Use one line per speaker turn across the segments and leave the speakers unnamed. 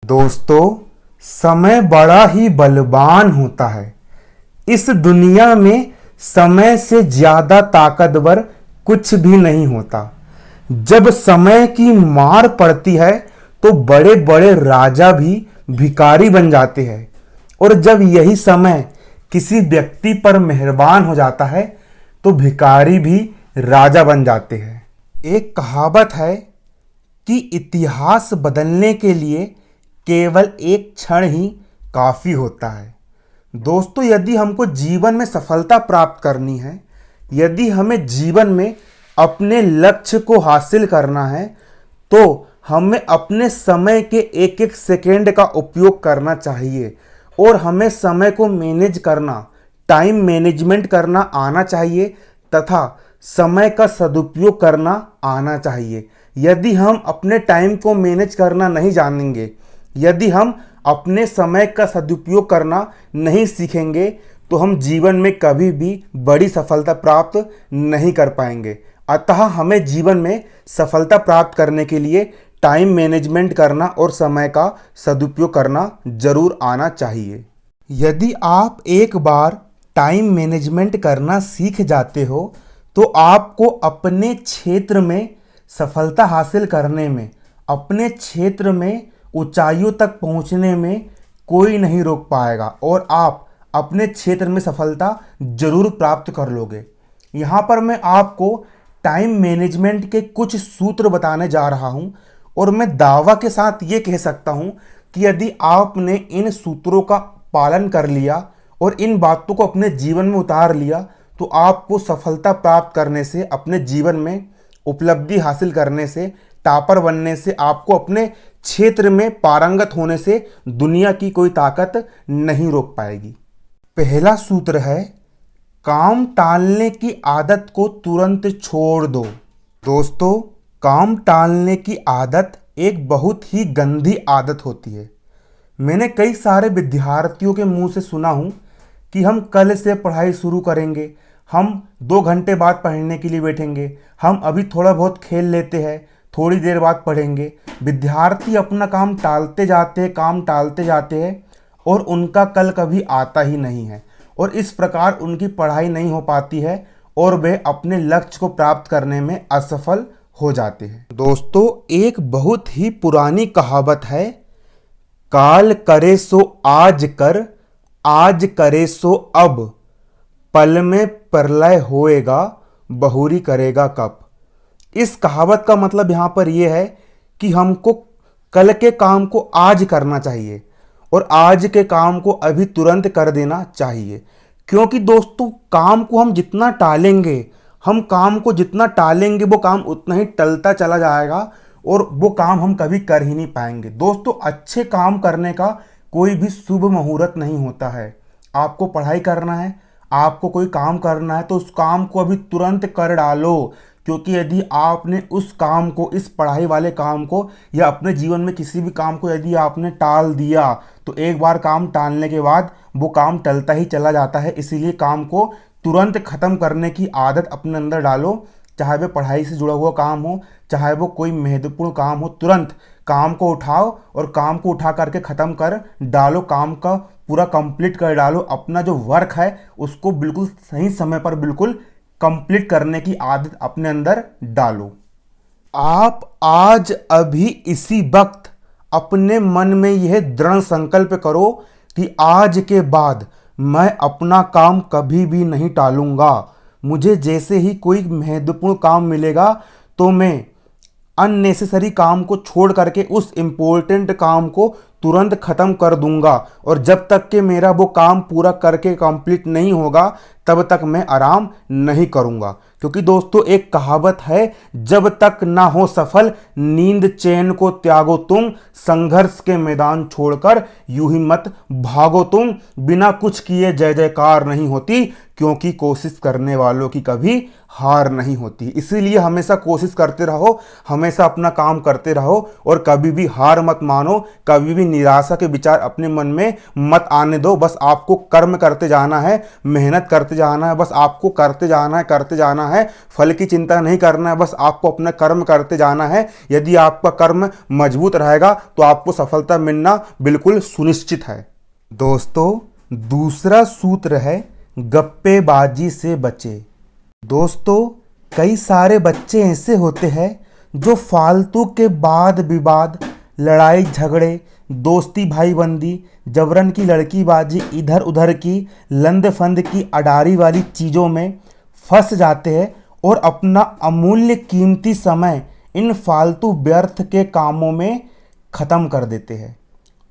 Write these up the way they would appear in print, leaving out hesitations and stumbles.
दोस्तों, समय बड़ा ही बलवान होता है। इस दुनिया में समय से ज्यादा ताकतवर कुछ भी नहीं होता। जब समय की मार पड़ती है तो बड़े बड़े राजा भी भिखारी बन जाते हैं, और जब यही समय किसी व्यक्ति पर मेहरबान हो जाता है तो भिखारी भी राजा बन जाते हैं। एक कहावत है कि इतिहास बदलने के लिए केवल एक क्षण ही काफी होता है। दोस्तों, यदि हमको जीवन में सफलता प्राप्त करनी है, यदि हमें जीवन में अपने लक्ष्य को हासिल करना है, तो हमें अपने समय के एक एक सेकेंड का उपयोग करना चाहिए और हमें समय को मैनेज करना, टाइम मैनेजमेंट करना आना चाहिए तथा समय का सदुपयोग करना आना चाहिए। यदि हम अपने टाइम को मैनेज करना नहीं जानेंगे, यदि हम अपने समय का सदुपयोग करना नहीं सीखेंगे, तो हम जीवन में कभी भी बड़ी सफलता प्राप्त नहीं कर पाएंगे। अतः हमें जीवन में सफलता प्राप्त करने के लिए टाइम मैनेजमेंट करना और समय का सदुपयोग करना जरूर आना चाहिए। यदि आप एक बार टाइम मैनेजमेंट करना सीख जाते हो तो आपको अपने क्षेत्र में सफलता हासिल करने में, अपने क्षेत्र में ऊंचाइयों तक पहुंचने में कोई नहीं रोक पाएगा और आप अपने क्षेत्र में सफलता जरूर प्राप्त कर लोगे। यहाँ पर मैं आपको टाइम मैनेजमेंट के कुछ सूत्र बताने जा रहा हूँ और मैं दावा के साथ ये कह सकता हूँ कि यदि आपने इन सूत्रों का पालन कर लिया और इन बातों को अपने जीवन में उतार लिया तो आपको सफलता प्राप्त करने से, अपने जीवन में उपलब्धि हासिल करने से, टॉपर बनने से, आपको अपने क्षेत्र में पारंगत होने से दुनिया की कोई ताकत नहीं रोक पाएगी। पहला सूत्र है, काम टालने की आदत को तुरंत छोड़ दो। दोस्तों, काम टालने की आदत एक बहुत ही गंदी आदत होती है। मैंने कई सारे विद्यार्थियों के मुंह से सुना हूं कि हम कल से पढ़ाई शुरू करेंगे, हम 2 घंटे बाद पढ़ने के लिए बैठेंगे, हम अभी थोड़ा बहुत खेल लेते हैं, थोड़ी देर बाद पढ़ेंगे। विद्यार्थी अपना काम टालते जाते हैं और उनका कल कभी आता ही नहीं है और इस प्रकार उनकी पढ़ाई नहीं हो पाती है और वे अपने लक्ष्य को प्राप्त करने में असफल हो जाते हैं। दोस्तों, एक बहुत ही पुरानी कहावत है, काल करे सो आज कर, आज करे सो अब, पल में प्रलय होएगा, बहुरी करेगा कब। इस कहावत का मतलब यहाँ पर यह है कि हमको कल के काम को आज करना चाहिए और आज के काम को अभी तुरंत कर देना चाहिए। क्योंकि दोस्तों, काम को हम जितना टालेंगे, वो काम उतना ही टलता चला जाएगा और वो काम हम कभी कर ही नहीं पाएंगे। दोस्तों, अच्छे काम करने का कोई भी शुभ मुहूर्त नहीं होता है। आपको पढ़ाई करना है, आपको कोई काम करना है तो उस काम को अभी तुरंत कर डालो, क्योंकि यदि आपने उस काम को, इस पढ़ाई वाले काम को या अपने जीवन में किसी भी काम को यदि आपने टाल दिया तो एक बार काम टालने के बाद वो काम टलता ही चला जाता है। इसीलिए काम को तुरंत खत्म करने की आदत अपने अंदर डालो। चाहे वह पढ़ाई से जुड़ा हुआ काम हो, चाहे वो कोई महत्वपूर्ण काम हो, तुरंत काम को उठाओ और काम को उठा करके ख़त्म कर डालो, काम का पूरा कंप्लीट कर डालो। अपना जो वर्क है उसको बिल्कुल सही समय पर बिल्कुल कंप्लीट करने की आदत अपने अंदर डालो। आप आज अभी इसी वक्त अपने मन में यह दृढ़ संकल्प करो कि आज के बाद मैं अपना काम कभी भी नहीं टालूंगा। मुझे जैसे ही कोई महत्वपूर्ण काम मिलेगा तो मैं अननेसेसरी काम को छोड़ करके उस इम्पोर्टेंट काम को तुरंत ख़त्म कर दूंगा और जब तक कि मेरा वो काम पूरा करके कंप्लीट नहीं होगा तब तक मैं आराम नहीं करूंगा। क्योंकि दोस्तों, एक कहावत है, जब तक ना हो सफल नींद चैन को त्यागो तुम, संघर्ष के मैदान छोड़कर यूं ही मत भागो तुम। बिना कुछ किए जय जयकार नहीं होती, क्योंकि कोशिश करने वालों की कभी हार नहीं होती। इसीलिए हमेशा कोशिश करते रहो, हमेशा अपना काम करते रहो और कभी भी हार मत मानो, कभी भी निराशा के विचार अपने मन में मत आने दो। बस आपको कर्म करते जाना है, मेहनत करते जाना है, बस आपको करते जाना है, फल की चिंता नहीं करना है, बस आपको अपना कर्म करते जाना है। यदि आपका कर्म मजबूत रहेगा तो आपको सफलता मिलना बिल्कुल सुनिश्चित है। दोस्तों, दूसरा सूत्र है गप्पेबाजी से बचे। दोस्तों, कई सारे बच्चे ऐसे होते हैं जो फालतू के वाद विवाद, लड़ाई झगड़े, दोस्ती भाईबंदी, जबरन की लड़कीबाजी, इधर उधर की लंद फंद की अडारी वाली चीज़ों में फंस जाते हैं और अपना अमूल्य कीमती समय इन फालतू व्यर्थ के कामों में ख़त्म कर देते हैं।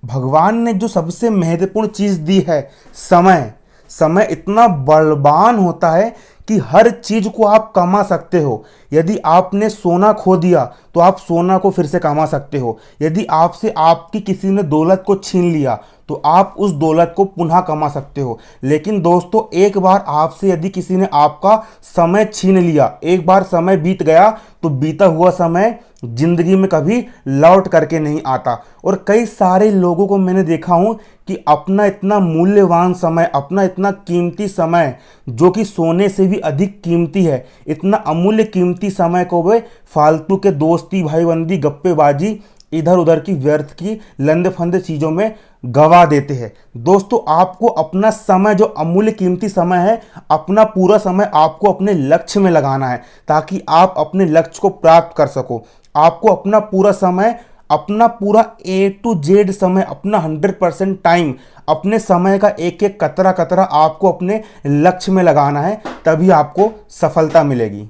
भगवान ने जो सबसे महत्वपूर्ण चीज़ दी है, समय। समय इतना बलवान होता है कि हर चीज को आप कमा सकते हो। यदि आपने सोना खो दिया तो आप सोना को फिर से कमा सकते हो। यदि आपसे आपकी किसी ने दौलत को छीन लिया तो आप उस दौलत को पुनः कमा सकते हो। लेकिन दोस्तों, एक बार आपसे यदि किसी ने आपका समय छीन लिया, एक बार समय बीत गया तो बीता हुआ समय जिंदगी में कभी लौट करके नहीं आता। और कई सारे लोगों को मैंने देखा हूं कि अपना इतना मूल्यवान समय, अपना इतना कीमती समय जो कि सोने से भी अधिक कीमती है, इतना अमूल्य कीमती समय को वे फालतू के दोस्ती भाईबंदी, गप्पेबाजी, इधर उधर की व्यर्थ की लंदे फंदे चीज़ों में गवा देते हैं। दोस्तों, आपको अपना समय, जो अमूल्य कीमती समय है, अपना पूरा समय आपको अपने लक्ष्य में लगाना है ताकि आप अपने लक्ष्य को प्राप्त कर सको। आपको अपना पूरा समय, अपना पूरा A to Z समय, अपना 100% टाइम, अपने समय का एक एक कतरा कतरा आपको अपने लक्ष्य में लगाना है, तभी आपको सफलता मिलेगी।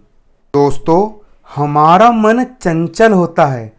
दोस्तों, हमारा मन चंचल होता है।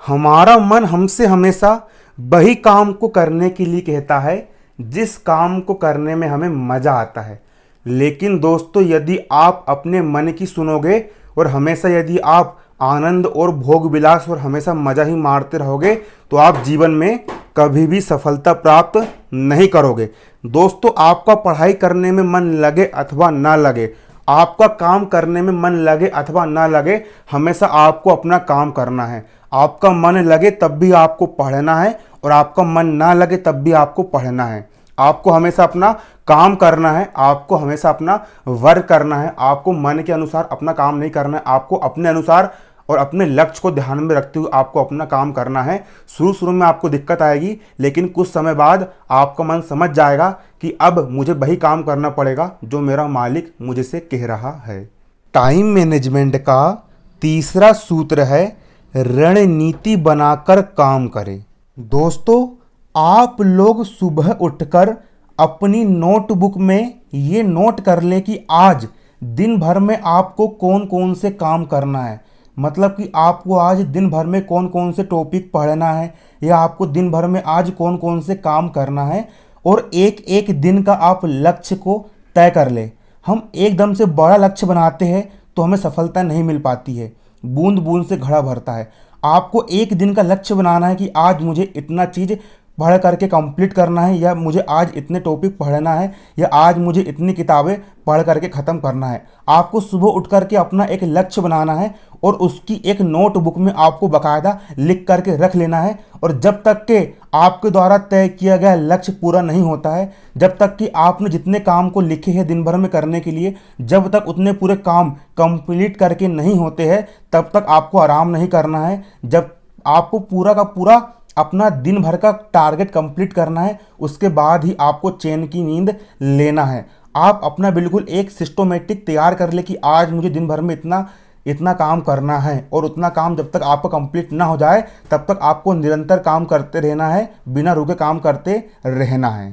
हमारा मन हमसे हमेशा वही काम को करने के लिए कहता है जिस काम को करने में हमें मज़ा आता है। लेकिन दोस्तों, यदि आप अपने मन की सुनोगे और हमेशा यदि आप आनंद और भोग विलास और हमेशा मज़ा ही मारते रहोगे तो आप जीवन में कभी भी सफलता प्राप्त नहीं करोगे। दोस्तों, आपका पढ़ाई करने में मन लगे अथवा ना लगे, आपका काम करने में मन लगे अथवा ना लगे, हमेशा आपको अपना काम करना है। आपका मन लगे तब भी आपको पढ़ना है और आपका मन ना लगे तब भी आपको पढ़ना है। आपको हमेशा अपना काम करना है, आपको हमेशा अपना वर्क करना है। आपको मन के अनुसार अपना काम नहीं करना है, आपको अपने अनुसार और अपने लक्ष्य को ध्यान में रखते हुए आपको अपना काम करना है। शुरू में आपको दिक्कत आएगी, लेकिन कुछ समय बाद आपका मन समझ जाएगा कि अब मुझे वही काम करना पड़ेगा जो मेरा मालिक मुझसे कह रहा है। टाइम मैनेजमेंट का तीसरा सूत्र है रणनीति बनाकर काम करें। दोस्तों, आप लोग सुबह उठकर अपनी नोटबुक में ये नोट कर लें कि आज दिन भर में आपको कौन कौन से काम करना है। मतलब कि आपको आज दिन भर में कौन कौन से टॉपिक पढ़ना है या आपको दिन भर में आज कौन कौन से काम करना है, और एक एक दिन का आप लक्ष्य को तय कर ले। हम एकदम से बड़ा लक्ष्य बनाते हैं तो हमें सफलता नहीं मिल पाती है, बूंद बूंद से घड़ा भरता है। आपको एक दिन का लक्ष्य बनाना है कि आज मुझे इतना चीज़ पढ़ करके कंप्लीट करना है, या मुझे आज इतने टॉपिक पढ़ना है, या आज मुझे इतनी किताबें पढ़ करके ख़त्म करना है। आपको सुबह उठ करके अपना एक लक्ष्य बनाना है और उसकी एक नोटबुक में आपको बाकायदा लिख करके रख लेना है। और जब तक कि आपके द्वारा तय किया गया लक्ष्य पूरा नहीं होता है, जब तक कि आपने जितने काम को लिखे हैं दिन भर में करने के लिए, जब तक उतने पूरे काम कंप्लीट करके नहीं होते हैं, तब तक आपको आराम नहीं करना है। जब आपको पूरा का पूरा अपना दिन भर का टारगेट कंप्लीट करना है, उसके बाद ही आपको चैन की नींद लेना है। आप अपना बिल्कुल एक सिस्टमेटिक तैयार कर ले कि आज मुझे दिन भर में इतना काम करना है, और उतना काम जब तक आपका कंप्लीट ना हो जाए तब तक आपको निरंतर काम करते रहना है, बिना रुके काम करते रहना है।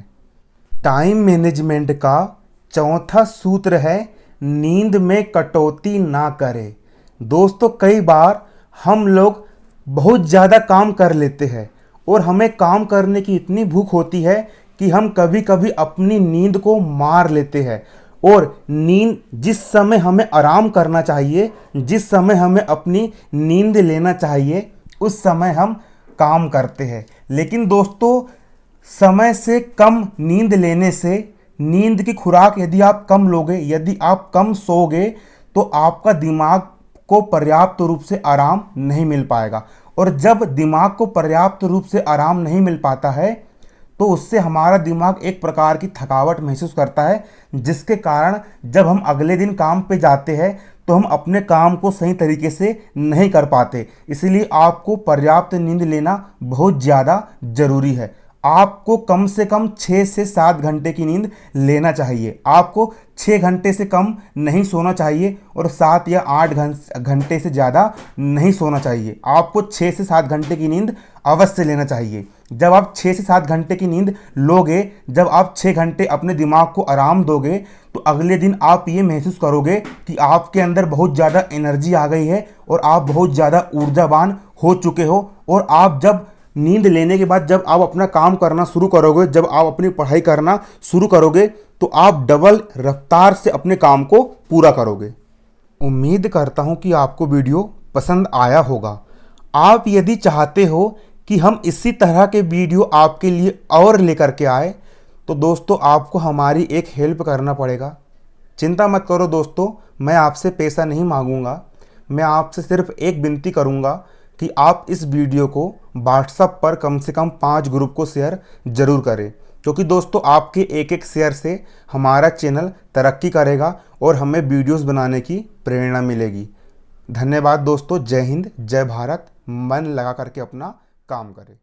टाइम मैनेजमेंट का चौथा सूत्र है नींद में कटौती ना करें। दोस्तों, कई बार हम लोग बहुत ज़्यादा काम कर लेते हैं और हमें काम करने की इतनी भूख होती है कि हम कभी कभी अपनी नींद को मार लेते हैं, और नींद जिस समय हमें आराम करना चाहिए, जिस समय हमें अपनी नींद लेना चाहिए, उस समय हम काम करते हैं। लेकिन दोस्तों, समय से कम नींद लेने से, नींद की खुराक यदि आप कम लोगे, यदि आप कम सोओगे, तो आपका दिमाग को पर्याप्त रूप से आराम नहीं मिल पाएगा और जब दिमाग को पर्याप्त रूप से आराम नहीं मिल पाता है तो उससे हमारा दिमाग एक प्रकार की थकावट महसूस करता है, जिसके कारण जब हम अगले दिन काम पे जाते हैं तो हम अपने काम को सही तरीके से नहीं कर पाते। इसलिए आपको पर्याप्त नींद लेना बहुत ज़्यादा ज़रूरी है। आपको कम से कम 6 से 7 घंटे की नींद लेना चाहिए। आपको 6 घंटे से कम नहीं सोना चाहिए और 7 या 8 घंटे से ज़्यादा नहीं सोना चाहिए। आपको 6 से 7 घंटे की नींद अवश्य लेना चाहिए। जब आप 6 से 7 घंटे की नींद लोगे, जब आप 6 घंटे अपने दिमाग को आराम दोगे, तो अगले दिन आप ये महसूस करोगे कि आपके अंदर बहुत ज़्यादा एनर्जी आ गई है और आप बहुत ज़्यादा ऊर्जावान हो चुके हो। और आप जब नींद लेने के बाद जब आप अपना काम करना शुरू करोगे, जब आप अपनी पढ़ाई करना शुरू करोगे, तो आप डबल रफ्तार से अपने काम को पूरा करोगे। उम्मीद करता हूँ कि आपको वीडियो पसंद आया होगा। आप यदि चाहते हो कि हम इसी तरह के वीडियो आपके लिए और लेकर के आए, तो दोस्तों आपको हमारी एक हेल्प करना पड़ेगा। चिंता मत करो दोस्तों, मैं आपसे पैसा नहीं मांगूंगा। मैं आपसे सिर्फ एक विनती करूंगा कि आप इस वीडियो को व्हाट्सएप पर कम से कम 5 ग्रुप को शेयर ज़रूर करें, क्योंकि दोस्तों आपके एक एक शेयर से हमारा चैनल तरक्की करेगा और हमें वीडियोस बनाने की प्रेरणा मिलेगी। धन्यवाद दोस्तों। जय हिंद, जय भारत। मन लगा करके अपना काम करें।